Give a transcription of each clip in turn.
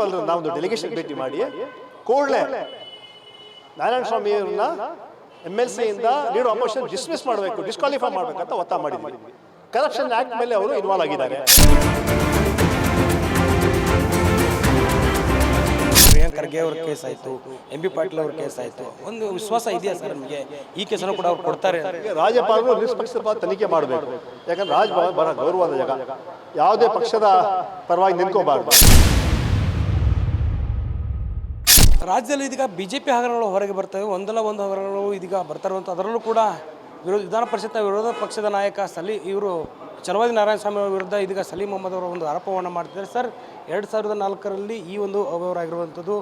ರಾಜ್ಯಪಾಲರನ್ನ ಒಂದು ಡೆಲಿಗೇಷನ್ ಭೇಟಿ ಮಾಡಿ ಕೂಡಲೇ ನಾರಾಯಣ ಸ್ವಾಮಿ ಅವ್ರನ್ನ MLC ಇಂದ ಲೀಡ್ ಆಪೋಸಿಷನ್ ಡಿಸ್ಮಿಸ್ ಮಾಡಬೇಕು, ಡಿಸ್ಕ್ವಾಲಿಫೈ ಮಾಡಬೇಕಂತ ಒತ್ತಾಯ ಮಾಡಿದ್ವಿ. ಕರಪ್ಷನ್ ಆಕ್ಟ್ ಮೇಲೆ ಅವರು ಇನ್ವಾಲ್ವ್ ಆಗಿದ್ದಾರೆ. ಪ್ರಿಯಾಂಕ್ ಖರ್ಗೆ ಅವ್ರ ಕೇಸ್ ಆಯಿತು, MP ಪಾಟೀಲ್ ಅವ್ರ ಕೇಸ್ ಆಯಿತು. ಒಂದು ವಿಶ್ವಾಸ ಇದೆಯಾ ಸರ್ ನಿಮಗೆ ಈ ಕೇಸನ್ನು ಕೂಡ ಅವ್ರು ಕೊಡ್ತಾರೆ? ರಾಜ್ಯಪಾಲರು ನಿಷ್ಪಕ್ಷಪಾತ ತನಿಖೆ ಮಾಡಬೇಕು. ಯಾಕಂದ್ರೆ ರಾಜ್ಭವನ ಬಹಳ ಗೌರವದ ಜಾಗ, ಯಾವುದೇ ಪಕ್ಷದ ಪರವಾಗಿ ನಿಂತ್ಕೋಬಾರ್ದು. ರಾಜ್ಯದಲ್ಲಿ ಇದೀಗ BJP ಹಗರಣಗಳು ಹೊರಗೆ ಬರ್ತವೆ, ಒಂದಲ್ಲ ಒಂದು ಹಗರಣಗಳು ಇದೀಗ ಬರ್ತಾರಂತ. ಅದರಲ್ಲೂ ಕೂಡ ವಿಧಾನ ಪರಿಷತ್ನ ವಿರೋಧ ಪಕ್ಷದ ನಾಯಕ ಇವರು ಚಲವಾದಿ ನಾರಾಯಣ ಸ್ವಾಮಿ ಅವರ ವಿರುದ್ಧ ಇದೀಗ ಸಲೀಂ ಅಹಮದ್ ಅವರ ಒಂದು ಆರೋಪವನ್ನು ಮಾಡ್ತಿದ್ದಾರೆ. ಸರ್, 2004ರಲ್ಲಿ ಈ ಒಂದು ಅವರಾಗಿರುವಂಥದ್ದು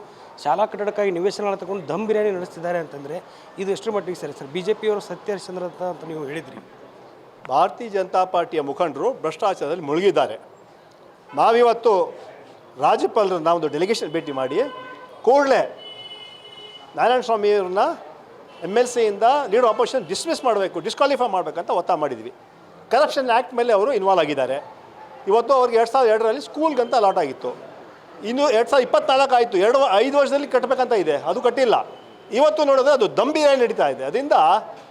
ಶಾಲಾ ಕಟ್ಟಡಕ್ಕಾಗಿ ನಿವೇಶನಗಳನ್ನು ತಗೊಂಡು ದಮ್ ಬಿರಿಯಾನಿ ನಡೆಸ್ತಿದ್ದಾರೆ ಅಂತಂದರೆ ಇದು ಎಷ್ಟು ಮಟ್ಟಿಗೆ ಸರಿ ಸರ್? BJP ಅವರು ಸತ್ಯ ಹರಿಶ್ಚಂದ್ರ ಅಂತ ನೀವು ಹೇಳಿದ್ರಿ. ಭಾರತೀಯ ಜನತಾ ಪಾರ್ಟಿಯ ಮುಖಂಡರು ಭ್ರಷ್ಟಾಚಾರದಲ್ಲಿ ಮುಳುಗಿದ್ದಾರೆ. ನಾವಿವತ್ತು ರಾಜ್ಯಪಾಲರನ್ನ ಒಂದು ಡೆಲಿಗೇಷನ್ ಭೇಟಿ ಮಾಡಿ ಕೂಡಲೇ ನಾರಾಯಣ ಸ್ವಾಮಿ ಅವ್ರನ್ನ MLC ಇಂದ ಲೀಡ್ ಆಪೋಸಿಷನ್ ಡಿಸ್ಮಿಸ್ ಮಾಡಬೇಕು, ಡಿಸ್ಕ್ವಾಲಿಫೈ ಮಾಡಬೇಕಂತ ಒತ್ತಾಯ ಮಾಡಿದ್ವಿ. ಕರಪ್ಷನ್ ಆ್ಯಕ್ಟ್ ಮೇಲೆ ಅವರು ಇನ್ವಾಲ್ವ್ ಆಗಿದ್ದಾರೆ. ಇವತ್ತು ಅವ್ರಿಗೆ 2002ರಲ್ಲಿ ಸ್ಕೂಲ್ಗಂತ ಅಲಾಟ್ ಆಗಿತ್ತು. ಇನ್ನು 2024 ಆಯಿತು, 5 ವರ್ಷದಲ್ಲಿ ಕಟ್ಟಬೇಕಂತ ಇದೆ, ಅದು ಕಟ್ಟಿಲ್ಲ. ಇವತ್ತು ನೋಡಿದ್ರೆ ಅದು ದಮ್ ಬಿರಿಯಾನಿ ನಡೀತಾ ಇದೆ. ಅದರಿಂದ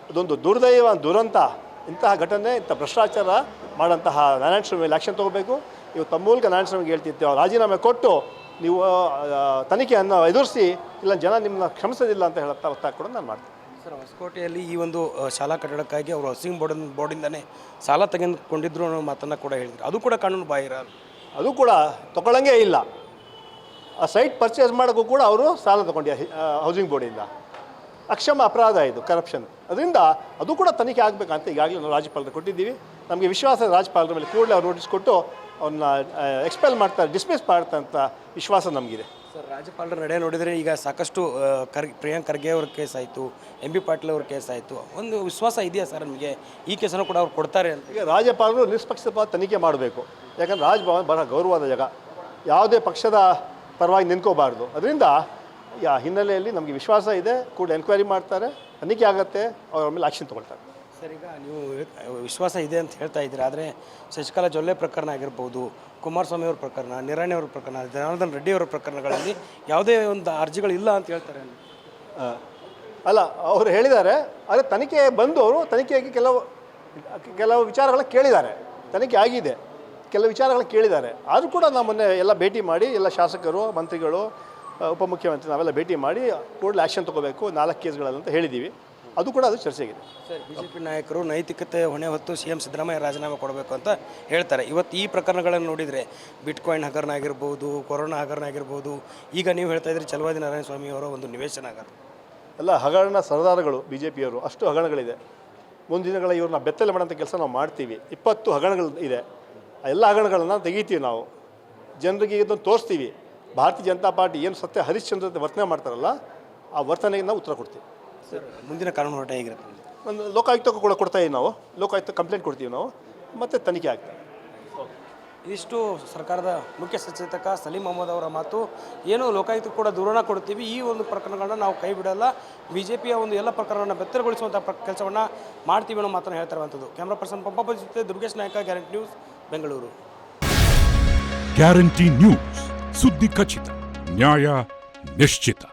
ಅದೊಂದು ದುರ್ದೈವ, ದುರಂತ. ಇಂತಹ ಘಟನೆ, ಇಂಥ ಭ್ರಷ್ಟಾಚಾರ ಮಾಡೋಂತಹ ನಾರಾಯಣ ಸ್ವಾಮಿ ಮೇಲೆ ಆ್ಯಕ್ಷನ್ ತೊಗೋಬೇಕು. ಇವತ್ತು ತಮ್ಮ ಮೂಲಕ ನಾರಾಯಣ ಸ್ವಾಮಿಗೆ ಹೇಳ್ತಿದ್ದೇವೆ, ರಾಜೀನಾಮೆ ಕೊಟ್ಟು ನೀವು ತನಿಖೆಯನ್ನು ಎದುರಿಸಿ, ಇಲ್ಲ ಜನ ನಿಮ್ಮನ್ನ ಕ್ಷಮಿಸೋದಿಲ್ಲ ಅಂತ ಹೇಳುತ್ತಾ ಒತ್ತಾಯ ಕೂಡ ನಾನು ಮಾಡ್ತೀನಿ. ಸರ್, ಹೊಸಕೋಟೆಯಲ್ಲಿ ಈ ಒಂದು ಶಾಲಾ ಕಟ್ಟಡಕ್ಕಾಗಿ ಅವರು ಹೌಸಿಂಗ್ ಬೋರ್ಡಿಂದನೇ ಸಾಲ ತೆಗೆದುಕೊಂಡಿದ್ರು ಅನ್ನೋ ಮಾತನ್ನು ಕೂಡ ಹೇಳಿದ್ರು. ಅದು ಕೂಡ ಕಾನೂನು ಬಾಹಿರ, ಅದು ಕೂಡ ತಗೊಳ್ಳಂಗೇ ಇಲ್ಲ. ಆ ಸೈಟ್ ಪರ್ಚೇಸ್ ಮಾಡೋಕ್ಕೂ ಕೂಡ ಅವರು ಸಾಲ ತಗೊಂಡು ಹೌಸಿಂಗ್ ಬೋರ್ಡಿಂದ. ಅಕ್ಷಮ ಅಪರಾಧ ಇದು, ಕರಪ್ಷನ್. ಅದರಿಂದ ಅದು ಕೂಡ ತನಿಖೆ ಆಗಬೇಕಂತ ಈಗಾಗಲೇ ನಾವು ರಾಜ್ಯಪಾಲರು ಕೊಟ್ಟಿದ್ದೀವಿ. ನಮಗೆ ವಿಶ್ವಾಸ ರಾಜ್ಯಪಾಲರ ಮೇಲೆ ಕೂಡಲೇ ಅವ್ರು ನೋಟಿಸ್ ಕೊಟ್ಟು ಅವ್ರನ್ನ ಎಕ್ಸ್ಪೆಲ್ ಮಾಡ್ತಾರೆ, ಡಿಸ್ಮಿಸ್ ಮಾಡ್ತಾರೆ ಅಂತ ವಿಶ್ವಾಸ ನಮಗಿದೆ. ಸರ್, ರಾಜ್ಯಪಾಲರ ನಡೆ ನೋಡಿದರೆ ಈಗ ಸಾಕಷ್ಟು ಪ್ರಿಯಾಂಕ್ ಖರ್ಗೆ ಅವ್ರ ಕೇಸ್ ಆಯಿತು, MP ಪಾಟೀಲ್ ಅವ್ರ ಕೇಸ್ ಆಯಿತು. ಒಂದು ವಿಶ್ವಾಸ ಇದೆಯಾ ಸರ್ ನಿಮಗೆ ಈ ಕೇಸನ್ನು ಕೂಡ ಅವ್ರು ಕೊಡ್ತಾರೆ ಅಂತ? ಈಗ ರಾಜ್ಯಪಾಲರು ನಿಷ್ಪಕ್ಷಪಾತ ತನಿಖೆ ಮಾಡಬೇಕು. ಯಾಕಂದ್ರೆ ರಾಜ್ಭವನ ಬಹಳ ಗೌರವದ ಜಾಗ, ಯಾವುದೇ ಪಕ್ಷದ ಪರವಾಗಿ ನಿಂತ್ಕೋಬಾರ್ದು. ಅದರಿಂದ ಹಿನ್ನೆಲೆಯಲ್ಲಿ ನಮಗೆ ವಿಶ್ವಾಸ ಇದೆ, ಕೂಡ ಎನ್ಕ್ವೈರಿ ಮಾಡ್ತಾರೆ, ತನಿಖೆ ಆಗುತ್ತೆ, ಅವ್ರ ಮೇಲೆ ಆ್ಯಕ್ಷನ್ ತೊಗೊಳ್ತಾರೆ. ಸರ್, ಈಗ ನೀವು ವಿಶ್ವಾಸ ಇದೆ ಅಂತ ಹೇಳ್ತಾ ಇದ್ದೀರಿ, ಆದರೆ ಶಶಿಕಲಾ ಜೊಲ್ಲೆ ಪ್ರಕರಣ ಆಗಿರ್ಬೋದು, ಕುಮಾರಸ್ವಾಮಿ ಅವ್ರ ಪ್ರಕರಣ, ನಿರಾಣಿ ಅವ್ರ ಪ್ರಕರಣ, ಜನಾರ್ದನ್ ರೆಡ್ಡಿ ಅವರ ಪ್ರಕರಣಗಳಲ್ಲಿ ಯಾವುದೇ ಒಂದು ಅರ್ಜಿಗಳಿಲ್ಲ ಅಂತ ಹೇಳ್ತಾರೆ. ಅಲ್ಲ, ಅವರು ಹೇಳಿದ್ದಾರೆ. ಆದರೆ ತನಿಖೆ ಬಂದು ಅವರು ತನಿಖೆಯಾಗಿ ಕೆಲವು ವಿಚಾರಗಳನ್ನ ಕೇಳಿದ್ದಾರೆ. ತನಿಖೆ ಆಗಿದೆ, ಕೆಲವು ವಿಚಾರಗಳನ್ನ ಕೇಳಿದ್ದಾರೆ. ಆದರೂ ಕೂಡ ನಾವು ಮೊನ್ನೆ ಎಲ್ಲ ಭೇಟಿ ಮಾಡಿ, ಎಲ್ಲ ಶಾಸಕರು, ಮಂತ್ರಿಗಳು, ಉಪಮುಖ್ಯಮಂತ್ರಿ ನಾವೆಲ್ಲ ಭೇಟಿ ಮಾಡಿ ಕೂಡಲೇ ಆ್ಯಕ್ಷನ್ ತೊಗೋಬೇಕು 4 ಕೇಸ್ಗಳಂತ ಹೇಳಿದ್ದೀವಿ. ಅದು ಕೂಡ ಅದು ಚರ್ಚೆಗಿದೆ. ಸರ್, BJP ನಾಯಕರು ನೈತಿಕತೆ ಹೊಣೆ ಹೊತ್ತು CM ಸಿದ್ದರಾಮಯ್ಯ ರಾಜೀನಾಮೆ ಕೊಡಬೇಕು ಅಂತ ಹೇಳ್ತಾರೆ. ಇವತ್ತು ಈ ಪ್ರಕರಣಗಳನ್ನು ನೋಡಿದರೆ ಬಿಟ್ಕಾಯಿನ್ ಹಗರಣ ಆಗಿರ್ಬೋದು, ಕೊರೋನಾ ಹಗರಣ ಆಗಿರ್ಬೋದು, ಈಗ ನೀವು ಹೇಳ್ತಾ ಇದ್ರಿ ಚಲವಾದಿ ನಾರಾಯಣ ಸ್ವಾಮಿ ಅವರ ಒಂದು ನಿವೇಶನ ಹಗರಣ, ಎಲ್ಲ ಹಗರಣ ಸರ್ದಾರಗಳು BJPಯವರು. ಅಷ್ಟು ಹಗರಣಗಳಿದೆ. ಮುಂದಿನ ದಿನಗಳ ಇವ್ರನ್ನ ಬೆತ್ತಲೆ ಮಾಡೋಂಥ ಕೆಲಸ ನಾವು ಮಾಡ್ತೀವಿ. 20 ಹಗರಣಗಳು ಇದೆ. ಎಲ್ಲ ಹಗರಣಗಳನ್ನು ತೆಗಿತೀವಿ ನಾವು, ಜನರಿಗೆ ಇದನ್ನು ತೋರಿಸ್ತೀವಿ. ಭಾರತೀಯ ಜನತಾ ಪಾರ್ಟಿ ಏನು ಸತ್ಯ ಹರಿಶ್ಚಂದ್ರ ವರ್ತನೆ ಮಾಡ್ತಾರಲ್ಲ, ಆ ವರ್ತನೆಗೆ ನಾವು ಉತ್ತರ ಕೊಡ್ತೀವಿ. ಸರ್, ಮುಂದಿನ ಕಾನೂನು ಹೋರಾಟ ಹೇಗಿರುತ್ತೆ? ಒಂದು ಲೋಕಾಯುಕ್ತಕ್ಕೂ ಕೂಡ ಕೊಡ್ತಾಯಿದ್ದೀವಿ ನಾವು, ಲೋಕಾಯುಕ್ತ ಕಂಪ್ಲೇಂಟ್ ಕೊಡ್ತೀವಿ ನಾವು, ಮತ್ತು ತನಿಖೆ ಆಗ್ತದೆ. ಇದಿಷ್ಟು ಸರ್ಕಾರದ ಮುಖ್ಯ ಸಚೇತಕ ಸಲೀಂ ಅಹಮದ್ ಅವರ ಮಾತು. ಏನು ಲೋಕಾಯುಕ್ತ ಕೂಡ ದೂರನ ಕೊಡ್ತೀವಿ, ಈ ಒಂದು ಪ್ರಕರಣಗಳನ್ನ ನಾವು ಕೈ ಬಿಡಲ್ಲ, BJPಯ ಒಂದು ಎಲ್ಲ ಪ್ರಕರಣವನ್ನು ಬೆತ್ತರಗೊಳಿಸುವಂಥ ಕೆಲಸವನ್ನು ಮಾಡ್ತೀವಿ ಅನ್ನೋ ಮಾತನ್ನು ಹೇಳ್ತಾ ಇರುವಂಥದ್ದು. ಕ್ಯಾಮ್ರಾ ಪರ್ಸನ್ ಪಂಪಪ್ಪ ಜೊತೆ ದುರ್ಗೇಶ್ ನಾಯಕ, guarantee news, Bengaluru. Guarantee news, ಸುದ್ದಿ ಖಚಿತ, ನ್ಯಾಯ ನಿಶ್ಚಿತ.